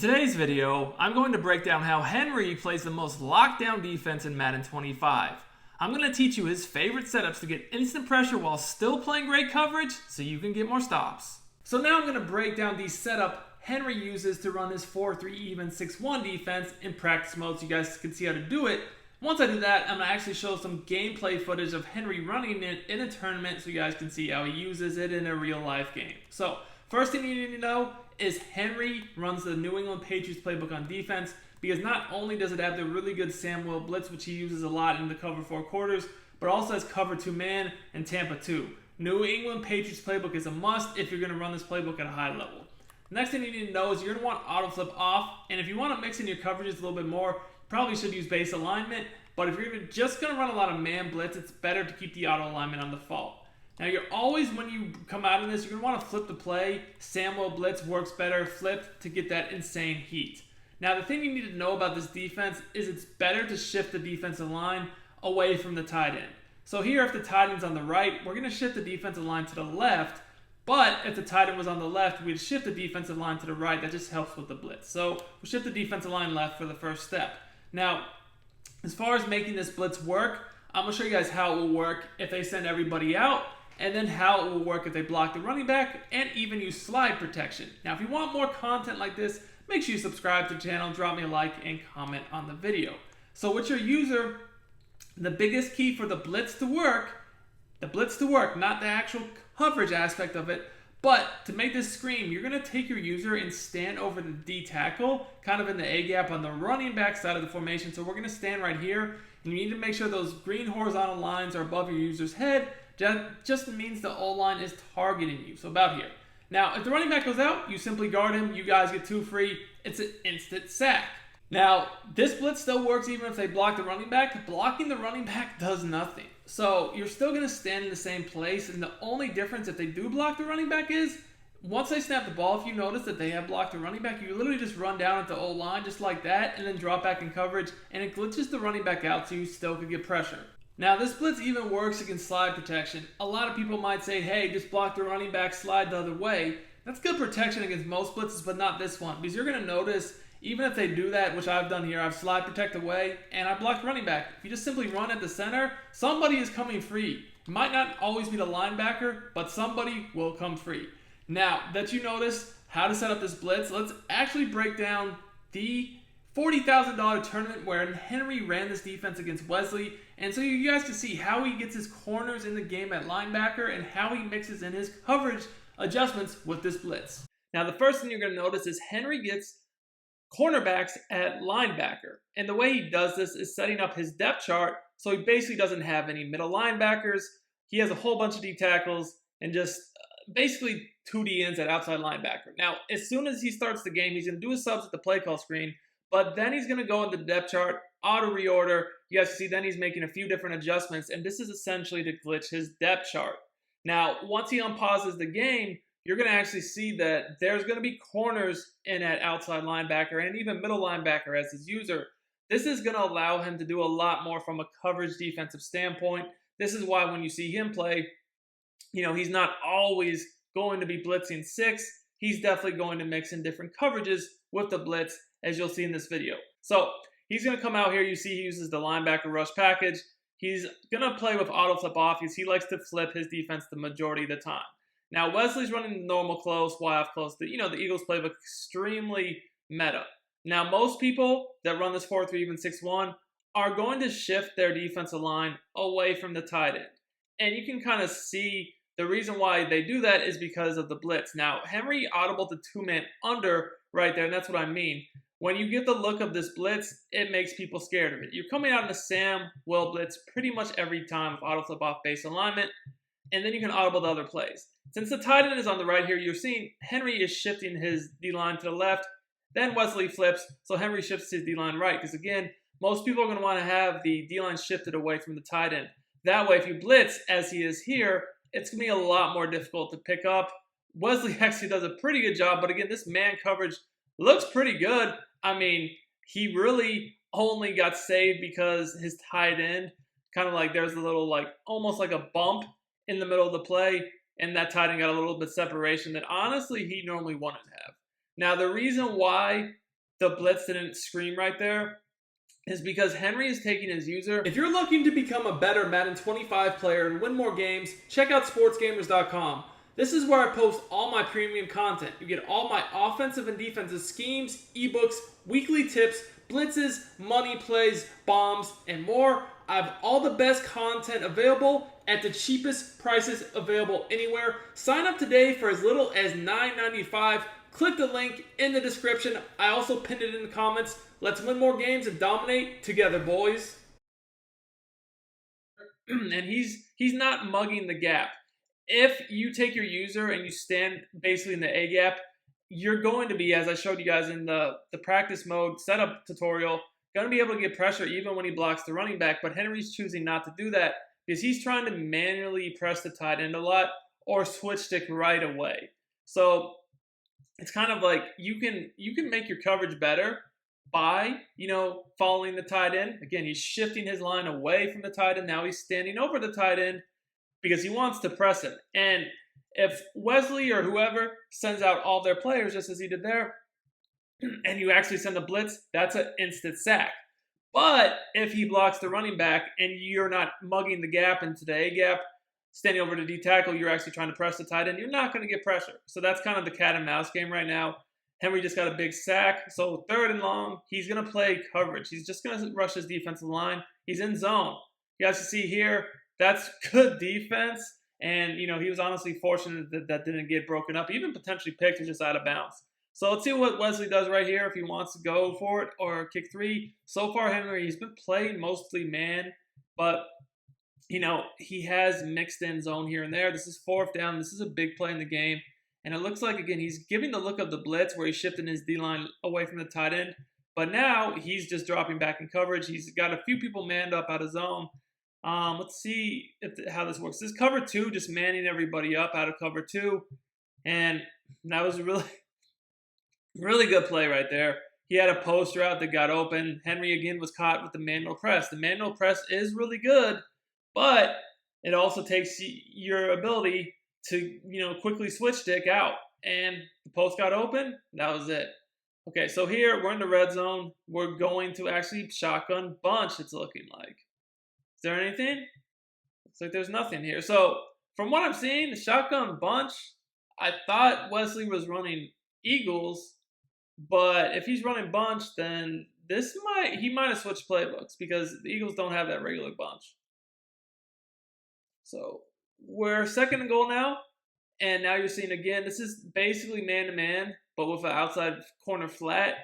today's video, I'm going to break down how Henry plays the most lockdown defense in Madden 25. I'm going to teach you his favorite setups to get instant pressure while still playing great coverage so you can get more stops. So now I'm going to break down the setup Henry uses to run his 4-3 even 6-1 defense in practice mode so you guys can see how to do it. Once I do that, I'm going to actually show some gameplay footage of Henry running it in a tournament so you guys can see how he uses it in a real life game. So first thing you need to know is Henry runs the New England Patriots playbook on defense because not only does it have the really good Samuel Blitz, which he uses a lot in the cover 4 quarters, but also has cover 2 man and Tampa 2. New England Patriots playbook is a must if you're going to run this playbook at a high level. Next thing you need to know is you're going to want auto flip off, and if you want to mix in your coverages a little bit more, you probably should use base alignment, but if you're just going to run a lot of man blitz, it's better to keep the auto alignment on default. Now you're always, when you come out of this, you're going to want to flip the play. Samuel Blitz works better flipped to get that insane heat. Now the thing you need to know about this defense is it's better to shift the defensive line away from the tight end. So here if the tight end's on the right, we're going to shift the defensive line to the left, but if the tight end was on the left, we'd shift the defensive line to the right. That just helps with the blitz. So we'll shift the defensive line left for the first step. Now, as far as making this blitz work, I'm going to show you guys how it will work if they send everybody out, and then how it will work if they block the running back and even use slide protection. Now, if you want more content like this, make sure you subscribe to the channel, drop me a like, and comment on the video. So with your user, the biggest key for the blitz to work, not the actual coverage aspect of it, but to make this scream, you're going to take your user and stand over the D tackle, kind of in the A gap on the running back side of the formation. So we're going to stand right here, and you need to make sure those green horizontal lines are above your user's head. That just means the O-line is targeting you, so about here. Now, if the running back goes out, you simply guard him, you guys get 2 free, it's an instant sack. Now, this blitz still works even if they block the running back. Blocking the running back does nothing. So you're still going to stand in the same place, and the only difference if they do block the running back is, once they snap the ball, if you notice that they have blocked the running back, you literally just run down at the O-line just like that, and then drop back in coverage, and it glitches the running back out so you still could get pressure. Now, this blitz even works against slide protection. A lot of people might say, hey, just block the running back, slide the other way. That's good protection against most blitzes, but not this one. Because you're going to notice, even if they do that, which I've done here, I've slide protect away, and I blocked running back. If you just simply run at the center, somebody is coming free. It might not always be the linebacker, but somebody will come free. Now, that you notice how to set up this blitz, let's actually break down the $40,000 tournament where Henry ran this defense against Wesley, and so you guys can see how he gets his corners in the game at linebacker and how he mixes in his coverage adjustments with this blitz. Now the first thing you're going to notice is Henry gets cornerbacks at linebacker, and the way he does this is setting up his depth chart so he basically doesn't have any middle linebackers. He has a whole bunch of D tackles and just basically 2 D ends at outside linebacker. Now as soon as he starts the game, he's going to do his subs at the play call screen, but then he's going to go in the depth chart, auto reorder. You guys see then he's making a few different adjustments, and this is essentially to glitch his depth chart. Now, once he unpauses the game, you're going to actually see that there's going to be corners in at outside linebacker and even middle linebacker as his user. This is going to allow him to do a lot more from a coverage defensive standpoint. This is why when you see him play, he's not always going to be blitzing 6. He's definitely going to mix in different coverages with the blitz, as you'll see in this video. So he's going to come out here. You see he uses the linebacker rush package. He's going to play with auto flip off because he likes to flip his defense the majority of the time. Now Wesley's running normal close, Y off close. The Eagles playbook extremely meta. Now most people that run this 4-3 even 6-1 are going to shift their defensive line away from the tight end. And you can kind of see the reason why they do that is because of the blitz. Now Henry audible to 2-man under right there, and that's what I mean. When you get the look of this blitz, it makes people scared of it. You're coming out in a Sam Will blitz pretty much every time with auto flip off base alignment, and then you can audible the other plays. Since the tight end is on the right here, you're seeing Henry is shifting his D-line to the left, then Wesley flips, so Henry shifts his D-line right, because again, most people are going to want to have the D-line shifted away from the tight end. That way, if you blitz, as he is here, it's going to be a lot more difficult to pick up. Wesley actually does a pretty good job, but again, this man coverage looks pretty good. I mean, he really only got saved because his tight end, kind of like there's a little almost like a bump in the middle of the play, and that tight end got a little bit separation that honestly he normally wouldn't have. Now, the reason why the blitz didn't scream right there is because Henry is taking his user. If you're looking to become a better Madden 25 player and win more games, check out sportsgamers.com. This is where I post all my premium content. You get all my offensive and defensive schemes, ebooks, weekly tips, blitzes, money plays, bombs, and more. I have all the best content available at the cheapest prices available anywhere. Sign up today for as little as $9.95. Click the link in the description. I also pinned it in the comments. Let's win more games and dominate together, boys. And he's not mugging the gap. If you take your user and you stand basically in the A gap, you're going to be, as I showed you guys in the practice mode setup tutorial, going to be able to get pressure even when he blocks the running back. But Henry's choosing not to do that because he's trying to manually press the tight end a lot or switch stick right away. So it's kind of like you can make your coverage better by, following the tight end. Again, he's shifting his line away from the tight end. Now he's standing over the tight end because he wants to press him. And if Wesley or whoever sends out all their players, just as he did there, and you actually send a blitz, that's an instant sack. But if he blocks the running back and you're not mugging the gap into the A gap, standing over to D tackle, you're actually trying to press the tight end, you're not going to get pressure. So that's kind of the cat and mouse game right now. Henry just got a big sack. So 3rd and long, he's going to play coverage. He's just going to rush his defensive line. He's in zone. You guys can see here, that's good defense. And, he was honestly fortunate that didn't get broken up. Even potentially picked or just out of bounds. So let's see what Wesley does right here if he wants to go for it or kick 3. So far, Henry, he's been playing mostly man, but he has mixed in zone here and there. This is 4th down. This is a big play in the game. And it looks like, again, he's giving the look of the blitz where he's shifting his D-line away from the tight end. But now he's just dropping back in coverage. He's got a few people manned up out of zone. Let's see how this works. This is cover 2, just manning everybody up out of cover 2. And that was a really good play right there. He had a post route that got open. Henry, again, was caught with the manual press. The manual press is really good, but it also takes your ability to, quickly switch stick out. And the post got open. That was it. Okay, so here we're in the red zone. We're going to actually shotgun bunch, it's looking like. Is there anything? Looks like there's nothing here. So from what I'm seeing, the shotgun bunch, I thought Wesley was running Eagles, but if he's running bunch, then he might have switched playbooks because the Eagles don't have that regular bunch. So we're 2nd and goal now, and now you're seeing again, this is basically man-to-man, but with an outside corner flat.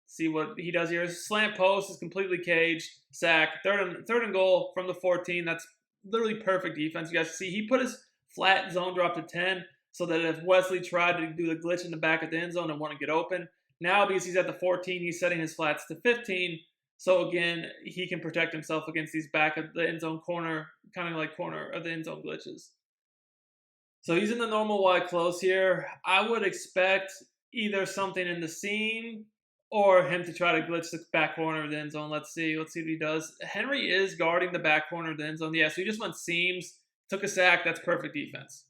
See what he does here. Slant post is completely caged. Sack. 3rd and goal from the 14. That's literally perfect defense. You guys see he put his flat zone drop to 10 so that if Wesley tried to do the glitch in the back of the end zone and want to get open, now because he's at the 14, he's setting his flats to 15. So again, he can protect himself against these back of the end zone corner, kind of like corner of the end zone glitches. So he's in the normal wide close here. I would expect either something in the seam or him to try to glitch the back corner of the end zone. Let's see what he does. Henry is guarding the back corner of the end zone. Yeah, so he just went seams, took a sack. That's perfect defense.